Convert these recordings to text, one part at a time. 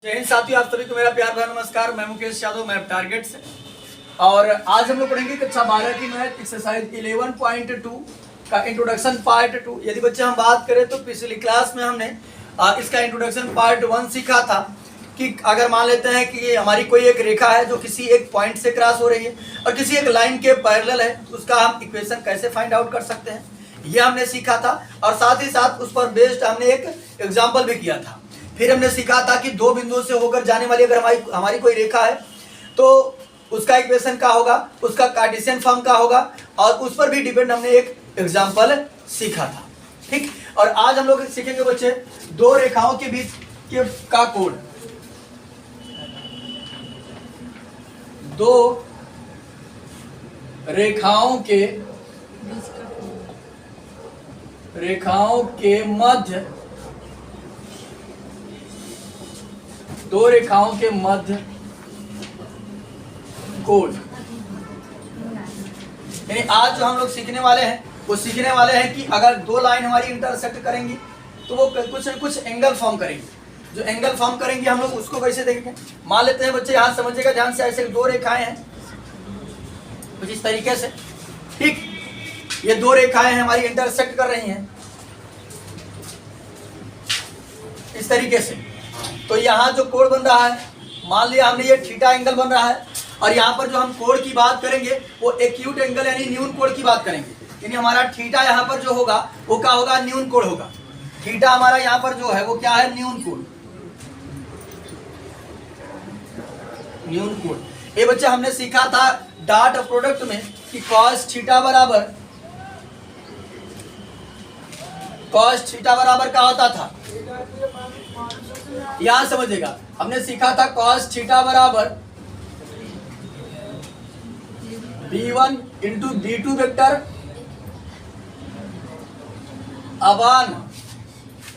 जय हिंद साथियों, आप सभी को मेरा प्यार भरा नमस्कार। मैं मुकेश यादव, मैं टारगेट से। और आज हम लोग पढ़ेंगे कक्षा 12 की मैथ एक्सरसाइज 11.2 का इंट्रोडक्शन पार्ट 2। यदि बच्चे हम बात करें तो पिछली क्लास में हमने इसका इंट्रोडक्शन पार्ट 1 सीखा था कि अगर मान लेते हैं कि हमारी कोई एक रेखा है जो किसी एक पॉइंट से क्रॉस हो रही है और किसी एक लाइन के पैरेलल है, उसका हम इक्वेशन कैसे फाइंड आउट कर सकते हैं, यह हमने सीखा था। और साथ ही साथ उस पर बेस्ड हमने एक एग्जाम्पल भी किया था। फिर हमने सीखा था कि दो बिंदुओं से होकर जाने वाली अगर हमारी कोई रेखा है तो उसका इक्वेशन क्या होगा, उसका कार्टेशियन फॉर्म क्या होगा, और उस पर भी डिपेंड हमने एक एग्जाम्पल सीखा था। ठीक, और आज हम लोग सीखेंगे बच्चे दो रेखाओं के बीच के का कोण। दो रेखाओं के मध्य, दो रेखाओं के मध्य कोण। यानी आज जो हम लोग सीखने वाले हैं वो सीखने वाले हैं कि अगर दो लाइन हमारी इंटरसेक्ट करेंगी तो वो कुछ न कुछ एंगल फॉर्म करेंगे। जो एंगल फॉर्म करेंगे हम लोग उसको कैसे देखेंगे। मान लेते हैं बच्चे, यहाँ समझिएगा ध्यान से, ऐसे दो रेखाएं हैं कुछ इस तरीके से। ठीक, ये दो रेखाएं हैं हमारी इंटरसेक्ट कर रही हैं इस तरीके से। तो यहाँ जो कोण बन रहा है, मान लिया हमने ये थीटा एंगल बन रहा है, और यहाँ पर जो हम कोण की बात करेंगे वो एक्यूट एंगल यानी न्यून कोण की बात करेंगे। यानी हमारा थीटा यहाँ पर जो होगा वो क्या होगा, न्यून कोण होगा। थीटा हमारा यहाँ पर जो है वो क्या है, न्यून कोण। न्यून कोण ये बच्चे हमने सीखा था डॉट प्रोडक्ट में कि cos थीटा बराबर क्या होता था। यहां समझिएगा हमने सीखा था cos थीटा बराबर b1 इंटू b2 वेक्टर अपान,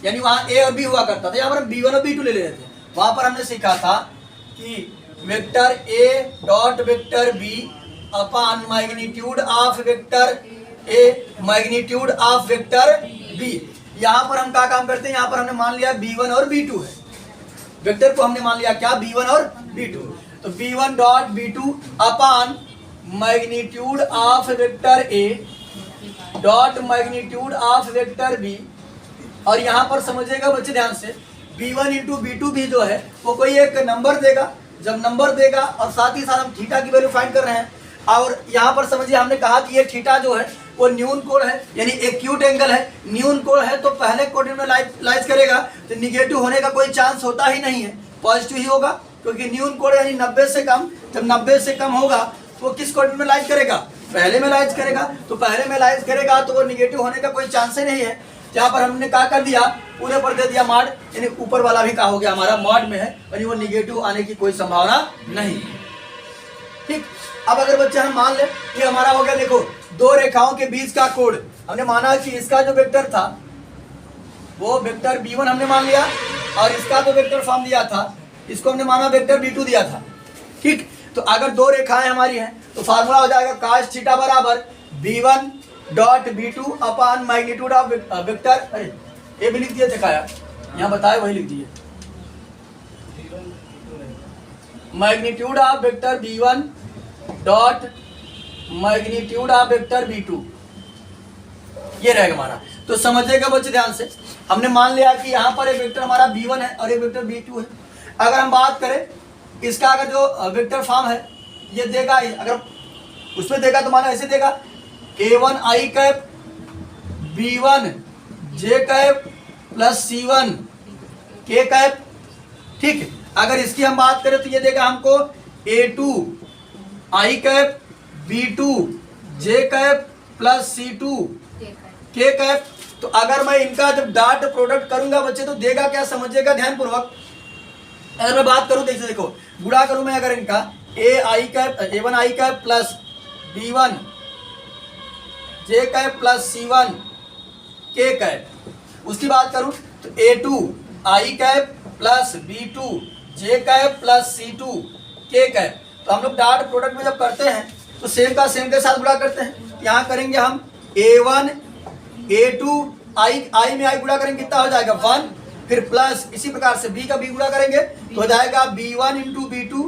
यानी वहां a और b हुआ करता था, यहाँ पर हम b1 और b2 ले लेते थे। वहां पर हमने सीखा था कि vector a dot vector b upon magnitude of vector a magnitude of vector b। यहाँ पर हम क्या काम करते हैं, यहाँ पर हमने मान लिया b1 और b2 है, वेक्टर को हमने मान लिया क्या, b1 और b2। तो b1 dot b2 upon magnitude of vector a dot magnitude of vector b। और यहाँ पर समझिएगा बच्चे ध्यान से, b1 इंटू b2 भी जो है वो कोई एक नंबर देगा। जब नंबर देगा और साथ ही साथ हम थीटा की वैल्यू फाइंड कर रहे हैं, और यहाँ पर समझिए हमने कहा कि ये थीटा जो है वो न्यून कोण है, यानी एक्यूट एंगल है। न्यून कोण है तो पहले कोण में लाइज करेगा तो निगेटिव होने का कोई चांस होता ही नहीं है, पॉजिटिव ही होगा। क्योंकि न्यून कोण यानी 90 से कम, जब 90 से कम होगा तो वो किस कोण में लाइज करेगा, पहले में लाइज करेगा। तो पहले में लाइज करेगा तो वो निगेटिव होने का कोई चांस ही नहीं है। जहाँ पर हमने क्या कर दिया, पूरे पर दे दिया मॉड, यानी ऊपर वाला भी क्या हो गया हमारा मॉड में है, यानी वो निगेटिव आने की कोई संभावना नहीं। ठीक, अब अगर बच्चे हम मान ले ये हमारा हो गया, देखो दो रेखाओं के बीच का कोण। हमने माना कि इसका जो वेक्टर था वो वेक्टर b1 हमने मान लिया, और इसका तो वेक्टर फॉर्म दिया था, इसको हमने माना वेक्टर b2 दिया था। ठीक, तो अगर दो रेखाएं हमारी हैं तो फार्मूला हो जाएगा cos थीटा बराबर b1 dot b2 upon magnitude of vector, अरे ये भी लिख दिया दिखाया, यहाँ बताया वही लिख दिए, magnitude of vector b1 dot magnitude of vector b2, ये रहेगा हमारा। तो समझिएगा बच्चे ध्यान से, हमने मान लिया कि यहाँ पर एक वेक्टर हमारा b1 है और एक वेक्टर b2 है। अगर हम बात करें इसका, अगर जो वेक्टर फॉर्म है ये देगा, अगर उसमें देगा तो माना ऐसे देगा a1 i cap b1 j cap plus c1 k cap. ठीक, अगर इसकी हम बात करें तो ये देगा हमको a2 i cap b2 j cap plus c2 k cap. तो अगर मैं इनका जब डॉट प्रोडक्ट करूंगा बच्चे तो देगा क्या, समझिएगा ध्यान पूर्वक। अगर मैं बात करूं देखिए, देखो गुणा करूं मैं अगर इनका a1 i cap plus b1 j cap plus c1 k cap, उसकी बात करूं तो a2 i cap plus b2 j cap plus c2 k cap. तो हम लोग डॉट प्रोडक्ट में जब करते हैं तो सेम का सेम के साथ गुणा करते हैं। यहाँ करेंगे हम a1 a2 आई में आई गुणा करेंगे कितना हो जाएगा 1, फिर प्लस इसी प्रकार से b का b गुणा करेंगे तो हो जाएगा b1 इंटू b2,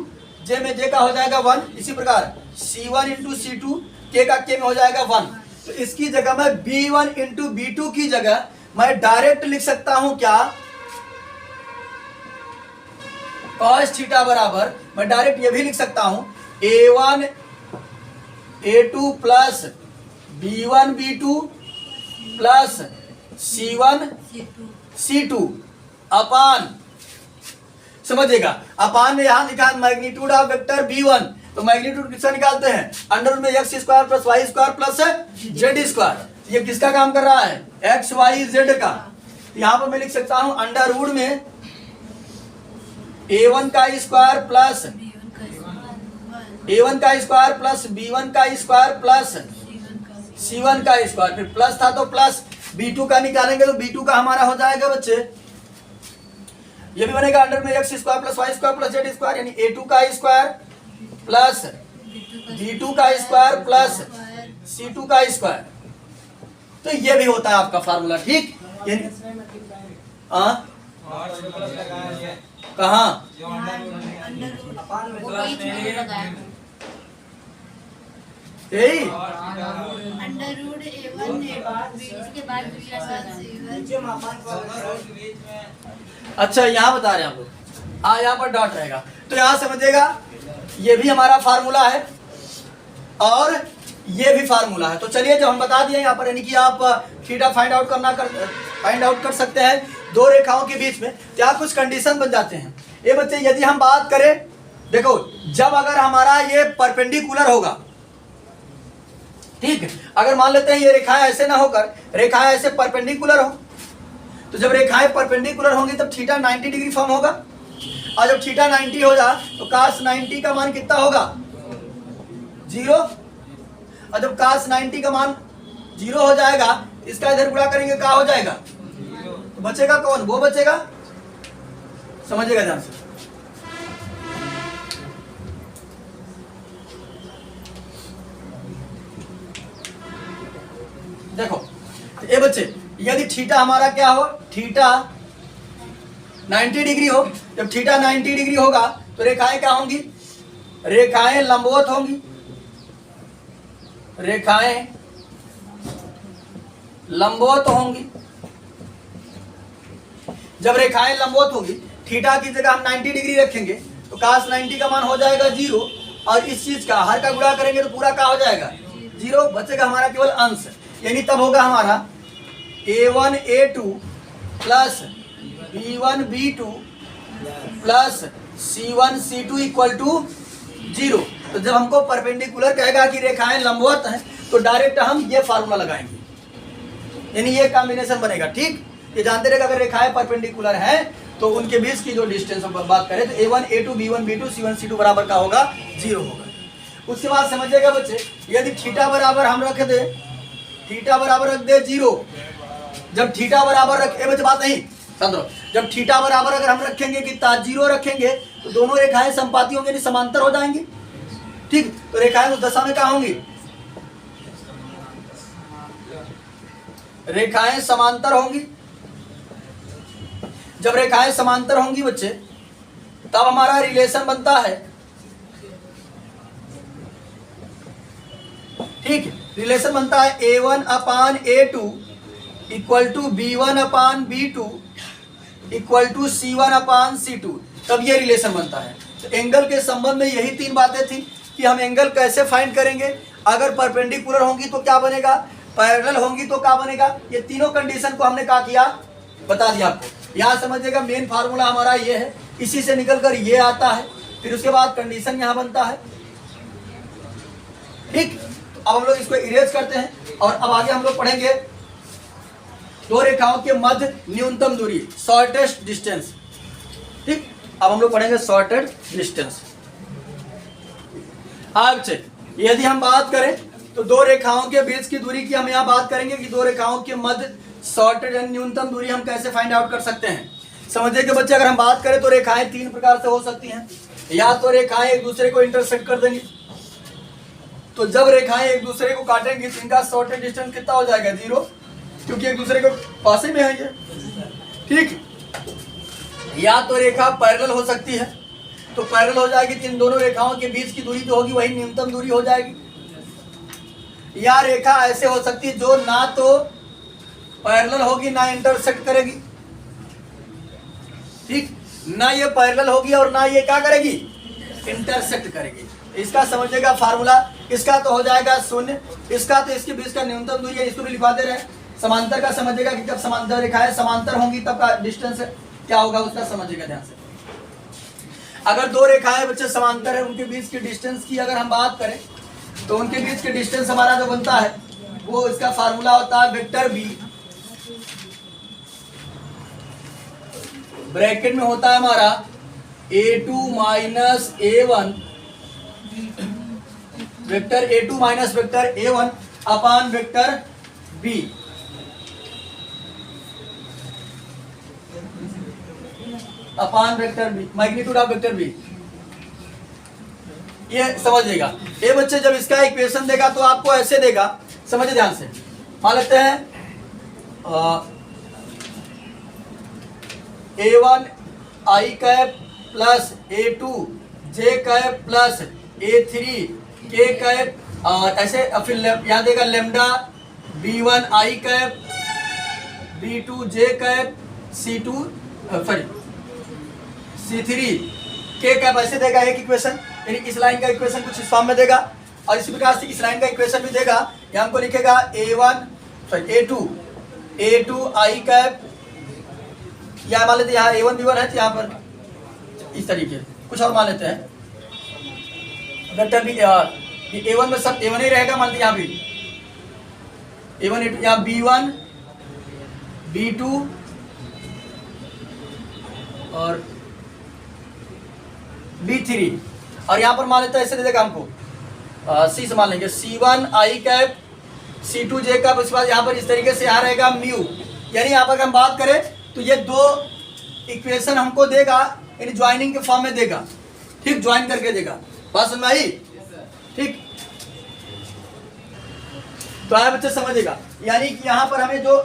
j में j का हो जाएगा 1, इसी प्रकार c1 इंटू c2, k का k में हो जाएगा 1। तो इसकी जगह मैं b1 इंटू b2 की जगह मैं डायरेक्ट लिख सकता हूं क्या, cos थीटा बराबर मैं डायरेक्ट ये भी लिख सकता हूं a1 a2 plus b1 b2 plus c1 c2 अपान, समझिएगा अपान में यहां लिखा है मैग्नीट्यूड ऑफ वेक्टर b1, तो मैग्नीट्यूड किसका निकालते हैं, अंडर में x square plus y square plus z square. ये किसका काम कर रहा है, एक्स वाई जेड का। यहां पर मैं लिख सकता हूं अंडर रूट में a1 का स्क्वायर प्लस a1 का स्क्वायर प्लस b1 का स्क्वायर प्लस c1 का स्क्वायर, फिर प्लस था तो प्लस b2 का निकालेंगे तो b2 का हमारा हो जाएगा बच्चे, ये भी बनेगा अंडर में x square plus y square plus z square, यानी a2 का स्क्वायर प्लस b2 का स्क्वायर प्लस c2 का स्क्वायर। तो ये भी होता है आपका फार्मूला, ठीक। यानी कहाँ यही अच्छा यहाँ बता रहे हैं हम लोग, यहाँ पर डॉट रहेगा तो यहाँ समझिएगा ये भी हमारा फार्मूला है और ये भी फार्मूला है। तो चलिए जब हम बता दिए यहाँ पर, यानी कि आप थीटा फाइंड आउट कर सकते हैं दो रेखाओं के बीच में, तो यहाँ कुछ कंडीशन बन जाते हैं। ये बच्चे यदि हम बात करें, देखो जब अगर हमारा ये परपेंडिकुलर होगा, ठीक है, अगर मान लेते हैं ये रेखाएं ऐसे ना होकर रेखाएं ऐसे परपेंडिकुलर हो, तो जब रेखाएं परपेंडिकुलर होंगी तब थीटा 90 डिग्री फॉर्म होगा, और जब थीटा 90 हो जाए तो cos 90 का मान कितना होगा, 0, और जब cos 90 का मान 0 हो जाएगा, इसका इधर गुणा करेंगे क्या हो जाएगा, तो बचेगा कौन, वो बचेगा, समझिएगा ध्यान से। देखो ये बच्चे यदि थीटा हमारा क्या हो, थीटा 90 डिग्री हो, जब थीटा 90 डिग्री होगा तो रेखाएं क्या होंगी, रेखाएं लंबवत होंगी, रेखाएं लंबवत होंगी। जब रेखाएं लंबवत होंगी, थीटा की जगह हम 90 डिग्री रखेंगे तो cos 90 का मान हो जाएगा 0, और इस चीज का हर का गुणा करेंगे तो पूरा क्या हो जाएगा 0, बचेगा हमारा केवल अंश, यानी तब होगा हमारा a1 a2 plus b1 b2 plus c1 c2 equal to 0। तो जब हमको परपेंडिकुलर कहेगा कि रेखाएं लंबवत हैं तो डायरेक्ट हम ये फार्मूला लगाएंगे, यानी ये कॉम्बिनेशन बनेगा, ठीक। ये जानते रहे अगर रेखाएं परपेंडिकुलर हैं तो उनके बीच की जो डिस्टेंस हम बात करें तो a1 a2 b1 b2 c1 c2 बराबर का होगा 0 होगा। उसके बाद समझिएगा बच्चे, यदि थीटा बराबर हम रख दे, थीटा बराबर रख दे 0, जब थीटा बराबर रख बच्चे बात नहीं समझो, जब थीटा बराबर अगर हम रखेंगे कितना 0 रखेंगे तो दोनों रेखाएं संपाती होंगी, समांतर हो जाएंगी, ठीक। तो रेखाएं उस दशा में क्या होंगी, रेखाएं समांतर होंगी। जब रेखाएं समांतर होंगी बच्चे तब हमारा रिलेशन बनता है, ठीक, रिलेशन बनता है a1 upon a2 equal to b1 upon b2 equal to c1 upon c2, तब ये रिलेशन बनता है। तो एंगल के संबंध में यही तीन बातें थी कि हम एंगल कैसे फाइंड करेंगे, अगर परपेंडिकुलर होंगी तो क्या बनेगा, पैरेलल होंगी तो क्या बनेगा, ये तीनों कंडीशन को हमने क्या किया बता दिया आपको। यहाँ समझिएगा मेन फार्मूला हमारा ये है, इसी से निकलकर ये आता है, फिर उसके बाद कंडीशन यहाँ बनता है, ठीक। अब हम लोग इसको इरेज करते हैं और अब आगे हम लोग पढ़ेंगे दो रेखाओं के मध्य न्यूनतम दूरी, शॉर्टेस्ट डिस्टेंस, ठीक। अब हम लोग पढ़ेंगे शॉर्टेड डिस्टेंस। अब यदि हम बात करें तो दो रेखाओं के बीच की दूरी की हम यहाँ बात करेंगे कि दो रेखाओं के मध्य शॉर्टेड यानी न्यूनतम दूरी हम कैसे फाइंड आउट कर सकते हैं। समझिए कि बच्चे अगर हम बात करें तो रेखाएं तीन प्रकार से हो सकती हैं, या तो रेखाएं एक दूसरे को इंटरसेक्ट कर देंगी, तो जब रेखाएं एक दूसरे को काटेंगी तो इनका शॉर्टेड डिस्टेंस कितना हो जाएगा 0, क्योंकि एक दूसरे के पास ही में है ये, ठीक। या तो रेखा पैरेलल हो सकती है, तो पैरेलल हो जाएगी तो इन दोनों रेखाओं के बीच की दूरी जो होगी वही न्यूनतम दूरी हो जाएगी। या रेखा ऐसे हो सकती है जो ना तो पैरेलल होगी ना इंटरसेक्ट करेगी, ठीक, ना ये पैरेलल होगी और ना ये क्या करेगी, इंटरसेक्ट करेगी। इसका समझिएगा फार्मूला, इसका तो हो जाएगा 0, इसका तो इसके बीच का न्यूनतम दूरी है, इसको भी लिखवा दे रहे हैं। समांतर का समझिएगा कि जब समांतर रेखाएं समांतर होंगी तब का डिस्टेंस क्या होगा उसका समझिएगा ध्यान से। अगर दो रेखाएं बच्चे समांतर है, उनके बीच की डिस्टेंस की अगर हम बात करें तो उनके बीच के डिस्टेंस हमारा जो बनता है वो इसका फार्मूला होता है वेक्टर बी, ब्रैकेट में होता है हमारा a2 minus a1, vector a2 minus vector a1 upon vector b, upon vector B, magnitude of vector B. ये समझिएगा। ये बच्चे जब इसका इक्वेशन देगा तो आपको ऐसे देगा, समझिए ध्यान से। मान लेते हैं a1 i cap plus a2 j cap plus a3 k cap, और ऐसे फिर यहाँ देगा lambda b1 i cap b2 j cap c2 c3 k cap, ऐसे देगा एक इक्वेशन। यानी इस लाइन का इक्वेशन कुछ इस फॉर्म में देगा और इसी प्रकार से इस लाइन का इक्वेशन भी देगा। यहाँ हमको लिखेगा a2 i कैप, या मान लेते हैं यहाँ a1 b1 है तो यहाँ पर इस तरीके कुछ और मान लेते हैं वेक्टर भी, a1 में सब a1 ही रहेगा, मान लीजिए यहाँ भी a1 a2, यहाँ b1 b2 और b3, और यहाँ पर मान लेते हैं ऐसे दे देगा हमको c से मान लेंगे c1 i cap c2 j cap, उसके बाद यहाँ पर इस तरीके से यहाँ रहेगा म्यू। यानी यहाँ पर हम बात करें तो ये दो इक्वेशन हमको देगा, यानी ज्वाइनिंग के फॉर्म में देगा, ठीक, ज्वाइन करके देगा। बात समझ में आई, ठीक। तो आया बच्चे समझेगा, यानी कि यहाँ पर हमें जो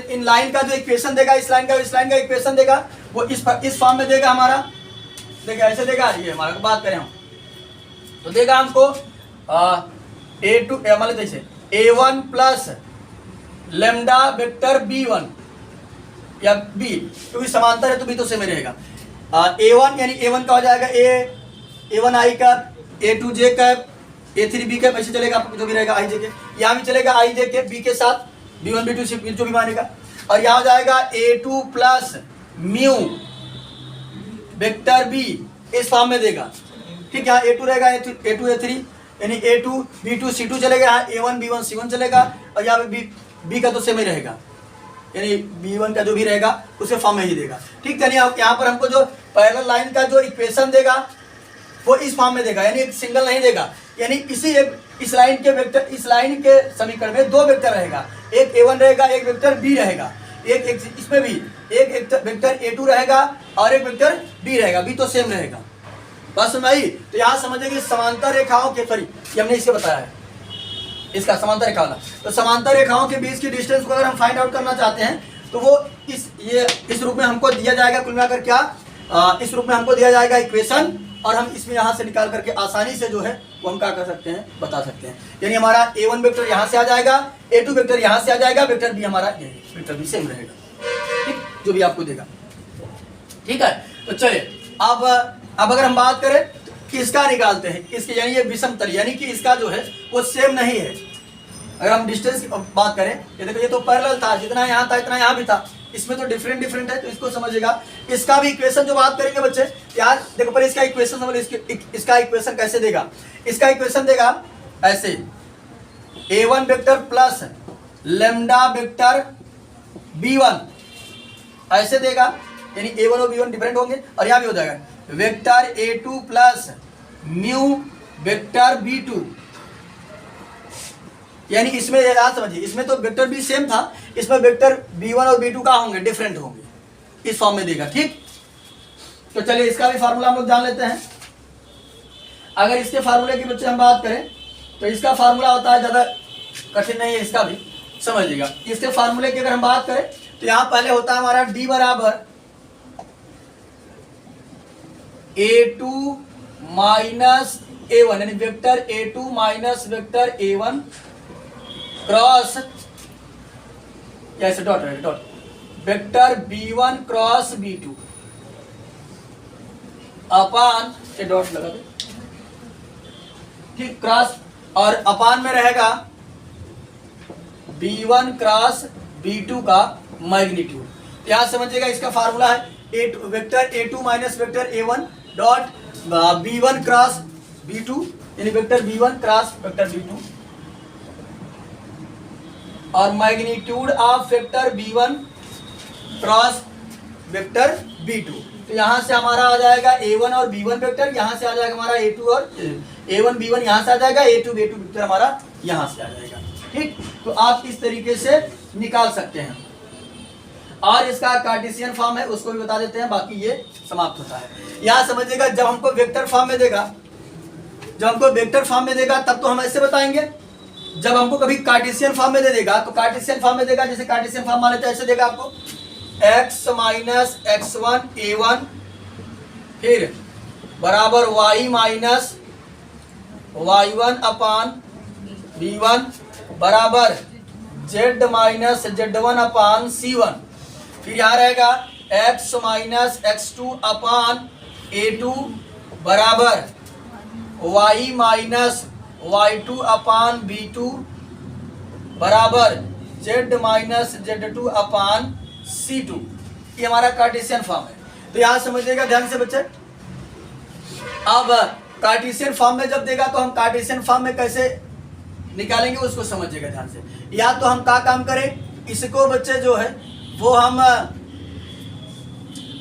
इन लाइन का जो इक्वेशन देगा, इस लाइन का इक्वेशन देगा वो इस फॉर्म में देगा हमारा, देखिए ऐसे देगा। ये हमारा बात करें हम तो देगा हमको a2 मान लेते हैं a1 plus lambda vector b1 या b, क्योंकि समांतर है तो b तो सेम ही रहेगा। a1 यानी a1 का हो जाएगा a1 i का, a2 j का, a3 b का, ऐसे चलेगा जो भी रहेगा i j के, यहाँ भी चलेगा i j के b के साथ b1 b2 जो भी मानेगा। और यहाँ हो जाएगा a2 plus mu vector B, इस फॉर्म में देगा, ठीक। यहाँ a2 रहेगा a2 a3, यानी a2 b2 c2 चलेगा, यहाँ a1 b1 c1 चलेगा, और यहाँ पे b का तो सेम ही रहेगा, यानी b1 का जो भी रहेगा उसे फॉर्म में ही देगा, ठीक। यानी यहाँ पर हमको जो पैरेलल लाइन का जो इक्वेशन देगा वो इस फॉर्म में देगा, यानी एक सिंगल नहीं देगा। यानी इस लाइन के वेक्टर, इस लाइन के समीकरण में दो वेक्टर रहेगा, एक a1 रहेगा, एक वेक्टर b रहेगा, एक इसमें भी एक वेक्टर a2 रहेगा और एक वेक्टर b रहेगा, b तो सेम रहेगा। बस समझ आई। तो यहाँ समझिए कि समांतर रेखाओं के, सॉरी ये हमने इसके बताया है, इसका समांतर रेखा वाला, तो समांतर रेखाओं के बीच की डिस्टेंस को अगर हम फाइंड आउट करना चाहते हैं तो वो इस रूप में हमको दिया जाएगा। कुल मिलाकर क्या, इस रूप में हमको दिया जाएगा इक्वेशन, और हम इसमें यहाँ से निकाल करके आसानी से जो है वो हम क्या कर सकते हैं, बता सकते हैं। यानी हमारा a1 वेक्टर यहाँ से आ जाएगा, a2 वेक्टर यहाँ से आ जाएगा, वेक्टर b हमारा वेक्टर b सेम रहेगा, ठीक, जो भी आपको देगा, ठीक है। तो चलिए अब अगर हम बात करें कि इसका निकालते हैं, इसके यानी ये विषमतल, यानी कि इसका जो है वो सेम नहीं है। अगर हम डिस्टेंस की बात करें, ये देखो ये तो पैरेलल था, जितना यहाँ था इतना यहाँ भी था, इसमें तो डिफरेंट है, तो इसको समझिएगा। इसका भी इक्वेशन जो बात करेंगे बच्चे, यार देखो पर इसका इक्वेशन समझ, इसका इक्वेशन कैसे देगा। इसका इक्वेशन देगा ऐसे a1 vector plus lambda vector b1, ऐसे देगा, यानी a1 और b1 डिफरेंट होंगे, और यहाँ भी हो जाएगा vector a2 plus mu vector b2, यानी इसमें याद समझिए, इसमें तो वेक्टर b सेम था, इसमें वेक्टर b1 और b2 का होंगे, डिफरेंट होंगे, इस फॉर्म में देगा, ठीक। तो चलिए इसका भी फार्मूला हम लोग जान लेते हैं। अगर इसके फार्मूले की बच्चे हम बात करें तो इसका फार्मूला होता है, ज़्यादा कठिन नहीं है, इसका भी समझ लीजिएगा। इसके फार्मूले की अगर हम बात करें तो यहाँ पहले होता है हमारा d बराबर A2 माइनस A1 यानी vector A2 minus vector A1 cross कैसे dot dot vector B1 cross B2 upon ये डॉट लगा दे, ठीक, क्रॉस, और अपान में रहेगा B1 क्रॉस B2 का मैग्नीट्यूड। यहां समझिएगा इसका फार्मूला है vector A2 minus vector A1 dot B1 cross B2 यानी vector B1 cross vector B2 और magnitude of vector B1 cross vector B2। तो यहां से हमारा आ जाएगा A1 और B1 वेक्टर, यहां से आ जाएगा हमारा A2 और A1 B1 यहां से आ जाएगा, A2 B2 वेक्टर हमारा यहां से आ जाएगा, ठीक। तो आप इस तरीके से निकाल सकते हैं। और इसका कार्टेशियन फॉर्म है उसको भी बता देते हैं, बाकी ये समाप्त होता है। यहां समझिएगा जब हमको वेक्टर फॉर्म में देगा, जब हमको वेक्टर फॉर्म में देगा तब तो हम ऐसे बताएंगे, जब हमको कभी कार्टेशियन फॉर्म में दे देगा तो कार्टेशियन फॉर्म में देगा, जैसे कार्टेशियन फॉर्म मान लेते हैं ऐसे देगा आपको x माइनस x1 A1 फिर बराबर y माइनस y1 अपान B1 बराबर z माइनस z1 अपान C1, फिर यहाँ रहेगा x माइनस x2 अपान A2 बराबर y माइनस y2 अपान B2 बराबर z माइनस z2 अपान C2। ये हमारा कार्टेशियन फॉर्म है। तो यहां समझिएगा ध्यान से बच्चे, अब कार्टेशियन फॉर्म में जब देगा तो हम कार्टेशियन फॉर्म में कैसे निकालेंगे उसको समझिएगा ध्यान से। या तो हम क्या काम करें, इसको बच्चे जो है वो हम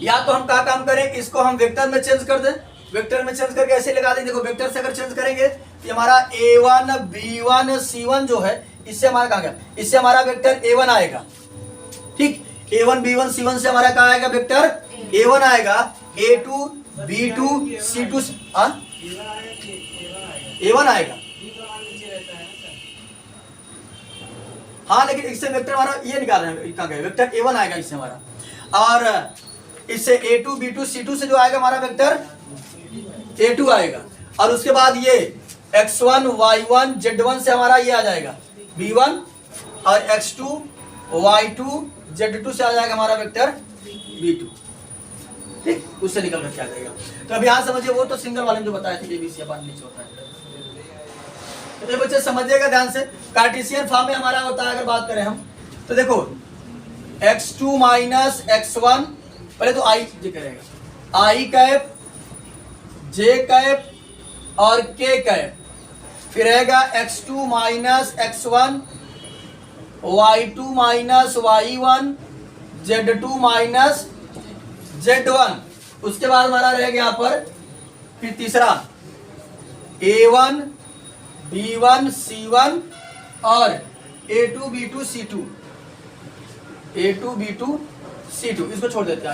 या तो हम क्या काम करें, इसको हम वेक्टर में चेंज कर दें, वेक्टर में चेंज करके ऐसे लगा दें। देखो वेक्टर से अगर चेंज करेंगे तो हमारा A1 B1 C1 जो है इससे हमारा कहाँ गया, इससे हमारा वेक्टर A1 आएगा, ठीक। A1 B1 C1 से हमारा कहाँ आएगा, वेक्टर A1 आएगा, A2 B2 C2 A1 आएगा, हाँ, लेकिन इससे वेक्टर हमारा ये निकाल रहे हैं, कहाँ गया, वेक्टर A1 आएगा इससे हमारा, और इससे A2 B2 C2 से जो आएगा हमारा वेक्टर A2 आएगा, और उसके बाद ये x1 y1 z1 से हमारा ये आ जाएगा B1 और x2 y2 z2 से आ जाएगा हमारा वेक्टर B2, ठीक, उससे निकल कर आ जाएगा। तो अब यहाँ समझिए वो तो सिंगल वाले में जो बताए थे ABC अपन नीचे होता है। तो बच्चे समझिएगा ध्यान से, कार्टेशियन फॉर्म में हमारा होता है अगर बात करें हम तो देखो x2 माइनस x1 पहले तो i करेगा, i कैप j कैप और k कैप, फिर रहेगा x2 minus x1 y2 minus y1 z2 minus z1, उसके बाद हमारा रहेगा यहाँ पर फिर तीसरा A1 B1 C1 और A2 B2 C2 A2 B2 C2, इसको छोड़ देते हैं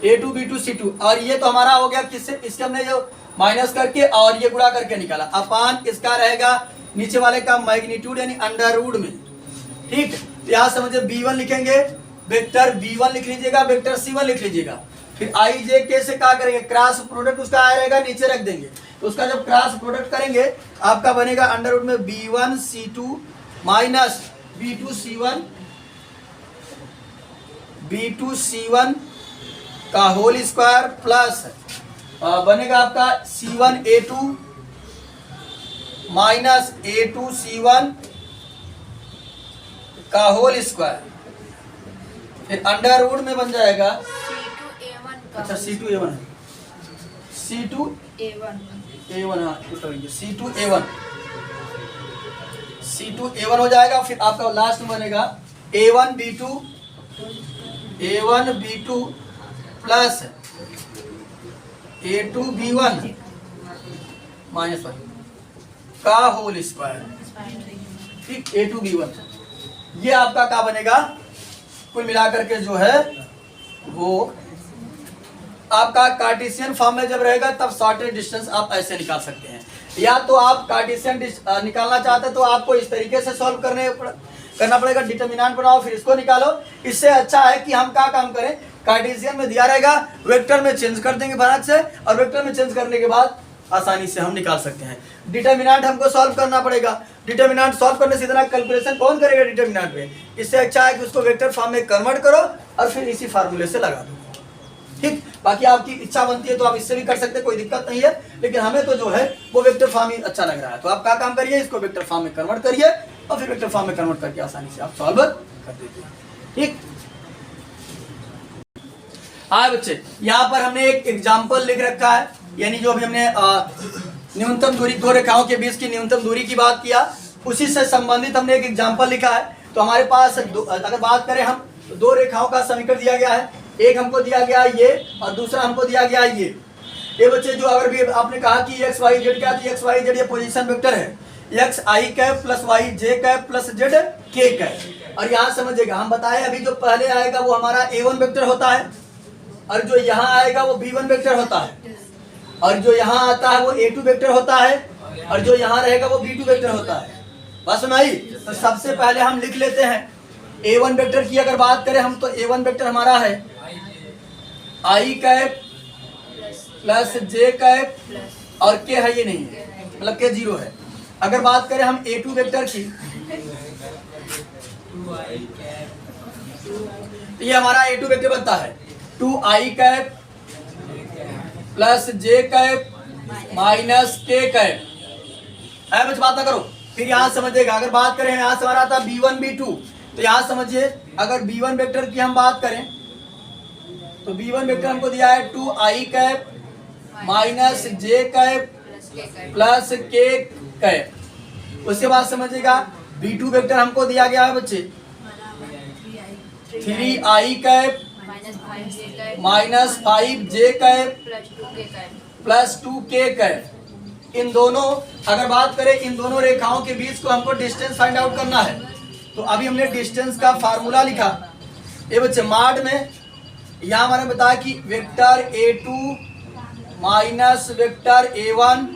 A2 B2 C2, और ये तो हमारा हो गया किससे, इसके हमने जो माइनस करके और ये गुणा करके निकाला, अपान इसका रहेगा नीचे वाले का मैग्नीट्यूड यानी अंडर रूट में, ठीक। तो यहाँ समझिए B1 लिखेंगे, वेक्टर B1 लिख लीजिएगा, वेक्टर C1 लिख लीजिएगा, फिर I J K से क्या करेंगे, क्रॉस प्रोडक्ट उसका आएगा नीचे रख देंगे, तो उसका जब क्रॉस प्रोडक्ट करेंगे आपका बनेगा अंडर रूट में B1 C2 minus B2 C1 B2 C1 का होल स्क्वायर प्लस बनेगा आपका C1 A2 minus A2 C1 का होल स्क्वायर, फिर अंडर रूट में बन जाएगा अच्छा C2 A1 C2 A1 हाँ C2 A1 C2 A1 हो जाएगा, फिर आपका लास्ट में बनेगा A1 B2 plus A2 B1 minus 1 का होल स्क्वायर, ठीक, A2 B1। ये आपका क्या बनेगा, कुल मिलाकर के जो है वो आपका कार्टेशियन फॉर्म में जब रहेगा तब शॉर्टेस्ट डिस्टेंस आप ऐसे निकाल सकते हैं। या तो आप कार्टेशियन निकालना चाहते हैं तो आपको इस तरीके से सॉल्व करना पड़ेगा, डिटरमिनेंट बनाओ फिर इसको निकालो। इससे अच्छा है कि हम क्या काम करें, कार्टेशियन में दिया रहेगा, वेक्टर में चेंज कर देंगे फटाक से, और वेक्टर में चेंज करने के बाद आसानी से हम निकाल सकते हैं। डिटर्मिनेंट हमको सॉल्व करना पड़ेगा। डिटर्मिनेंट सॉल्व करने से इतना कैलकुलेशन कौन करेगा डिटर्मिनेंट में? इससे अच्छा है कि उसको वेक्टर फॉर्म में कन्वर्ट करो और फिर इसी फार्मूले से लगा दो। ठीक, बाकी आपकी इच्छा बनती है तो आप इससे भी कर सकते हैं, कोई दिक्कत नहीं है, लेकिन हमें तो जो है वो वेक्टर फॉर्म ही अच्छा लग रहा है। तो आप क्या काम करिए, इसको वेक्टर फॉर्म में कन्वर्ट करिए और फिर वेक्टर फॉर्म में कन्वर्ट करके आसानी से आप सॉल्व कर देते हैं। ठीक, आए बच्चे, यहाँ पर हमने एक एग्जाम्पल लिख रखा है, यानी जो भी हमने न्यूनतम दूरी, दो रेखाओं के बीच की न्यूनतम दूरी की बात किया, उसी से संबंधित हमने एक एग्जाम्पल लिखा है। तो हमारे पास अगर बात करें हम, तो दो रेखाओं का समीकरण दिया गया है, एक हमको दिया गया ये और दूसरा हमको दिया गया ये बच्चे जो अगर भी आपने कहा कि एक्स वाई जेड क्या, एक्स वाई जेड ये पोजीशन वेक्टर है, एक्स आई कैप प्लस वाई जे कैप प्लस जेड के कैप। और यहाँ समझिएगा, हम बताए अभी जो पहले आएगा वो हमारा A1 वेक्टर होता है, और जो यहाँ आएगा वो B1 वेक्टर होता है, और जो यहाँ आता है वो A2 वेक्टर होता है, और जो यहाँ रहेगा वो B2 वेक्टर होता है। बस सुनाई। तो सबसे पहले हम लिख लेते हैं A1 वेक्टर की अगर बात करें हम, तो A1 वेक्टर हमारा है आई कैप प्लस जे कैप और के है ये नहीं है, मतलब के जीरो है। अगर बात करें हम A2 वेक्टर की, ये हमारा A2 वेक्टर बनता है 2i कैप प्लस जे कैप माइनस के कैप। है बच्चे, बात ना करो, फिर यहाँ समझिएगा। अगर बात करें यहाँ से हमारा आता है B1 B2, तो यहाँ समझिए अगर B1 वेक्टर की हम बात करें तो B1 वेक्टर हमको दिया है 2i कैप माइनस जे कैप प्लस के कैप। उसके बाद समझिएगा B2 वेक्टर हमको दिया गया है बच्चे 3i cap minus 5j cap plus 2k cap. इन दोनों, अगर बात करें इन दोनों रेखाओं के बीच को हमको डिस्टेंस फाइंड आउट करना है, तो अभी हमने डिस्टेंस का फार्मूला लिखा। ये बच्चे माड में यहाँ हमारे बताया कि vector A2 minus vector A1,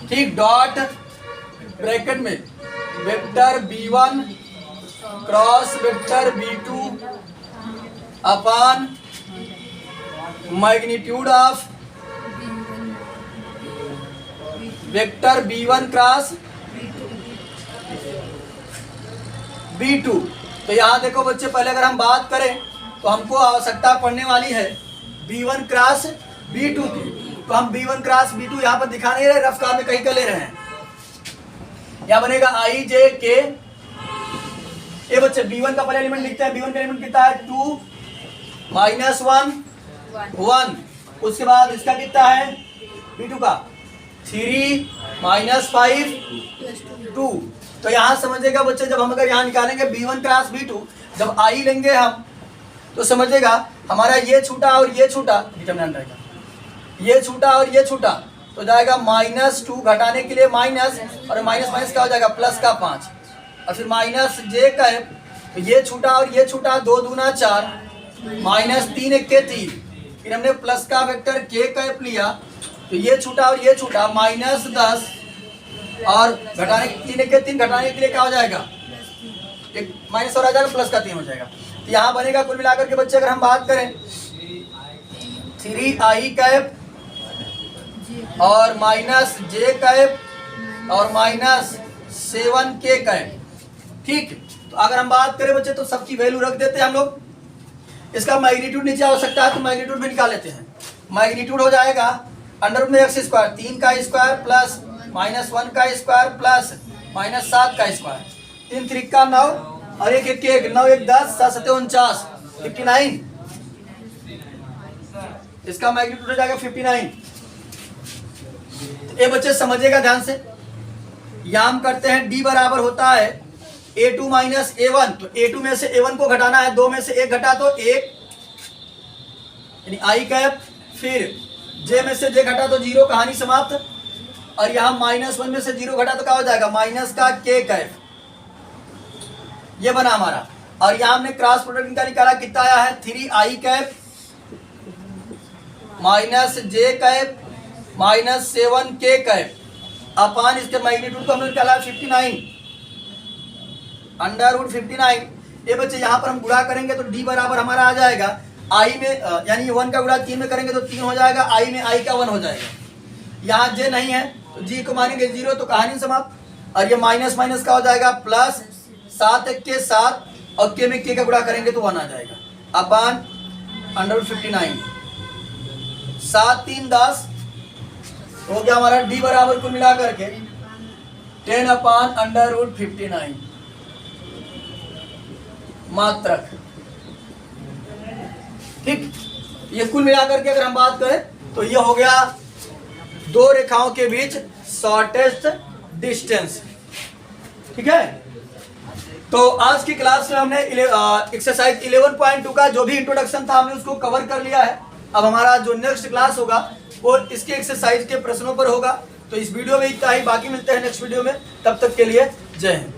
ठीक, डॉट ब्रैकेट में vector B1 cross vector B2 upon magnitude of vector B1 cross B2। तो यहाँ देखो बच्चे, पहले अगर हम बात करें तो हमको आवश्यकता पड़ने वाली है B1 क्रॉस B2 की। तो हम B1 क्रॉस B2 यहाँ पर दिखा नहीं रहे, रफ कार में कहीं का ले रहे हैं। यहाँ बनेगा आई जे के। ये बच्चे B1 का पहले एलिमेंट लिखते हैं, B1 का एलिमेंट कितना है 2 माइनस 1 उसके बाद इसका कितना है B2 का 3 माइनस 5 2। तो यहाँ समझेगा बच्चे, जब हम अगर यहाँ निकालेंगे B1 क्रॉस B2, जब आई लेंगे हम तो समझेगा हमारा ये छूटा और ये छूटा डिटरमिनेंट रहेगा, ये छूटा और ये छूटा, तो जाएगा -2 घटाने के लिए माइनस, और माइनस माइनस क्या हो जाएगा प्लस का 5, और फिर माइनस जे कैप, तो ये छूटा और ये छूटा 2 दूना 4 -3 1 के 3, फिर हमने प्लस का वेक्टर के कैप लिया, तो ये छूटा और ये छूटा -10 और घटाने 3 1 के 3 घटाने के लिए क्या हो जाएगा, एक माइनस और आ जाएगा, प्लस का 3 हो जाएगा। तो यहाँ बनेगा कुल मिलाकर के बच्चे अगर हम बात करें 3i कैप और माइनस जे कैप और -7k कैप। ठीक, तो अगर हम बात करें बच्चे तो सबकी वैल्यू रख देते हैं हम लोग। इसका मैग्नीट्यूड नीचे हो सकता है तो मैग्नीट्यूड भी निकाल लेते हैं। मैग्नीट्यूड हो जाएगा अंडर में x स्क्वायर 3 का स्क्वायर प्लस -1 का स्क्वायर प्लस -7 का स्क्वायर, 3 3 का 9 और 1 1 1 9 1 10 7 7 49 59। इसका मैग्नीट्यूड हो जाएगा 59। ये बच्चे समझिएगा ध्यान से, यहाँ हम करते हैं d बराबर होता है A2 माइनस A1, तो A2 में से A1 को घटाना है, 2 में से 1 घटा तो 1 यानी आई कैप, फिर J में से J घटा तो 0, कहानी समाप्त। और यहाँ -1 में से 0 घटा तो क्या हो जाएगा माइनस का K कैप, ये बना हमारा। और यहाँ हमने क्रॉस प्रोडक्ट का निकाला, कितना आया है 3i cap minus J cap -7k cap upon इसके मैग्नीट्यूड को हमने निकाला 59 अंडर रूट 59। ये बच्चे यहाँ पर हम गुणा करेंगे तो डी बराबर हमारा आ जाएगा आई में, यानी 1 का गुणा 3 में करेंगे तो 3 हो जाएगा, आई में आई का 1 हो जाएगा। यहाँ जे नहीं है तो जी को मानेंगे 0, तो कहानी समाप्त। और ये माइनस माइनस का हो जाएगा प्लस, 7 एक के 7 और के में के का गुणा करेंगे तो 1 आ जाएगा अपन √59। 7 3 10 हो गया हमारा डी बराबर कुल मिला करके 10/√59 मात्रक। ठीक, ये कुल मिला करके अगर हम बात करें तो ये हो गया दो रेखाओं के बीच शॉर्टेस्ट डिस्टेंस। ठीक है, तो आज की क्लास में हमने एक्सरसाइज 11.2 का जो भी इंट्रोडक्शन था हमने उसको कवर कर लिया है। अब हमारा जो नेक्स्ट क्लास होगा वो इसके एक्सरसाइज के प्रश्नों पर होगा। तो इस वीडियो में इतना ही, बाकी मिलते हैं नेक्स्ट वीडियो में, तब तक के लिए जय हिंद।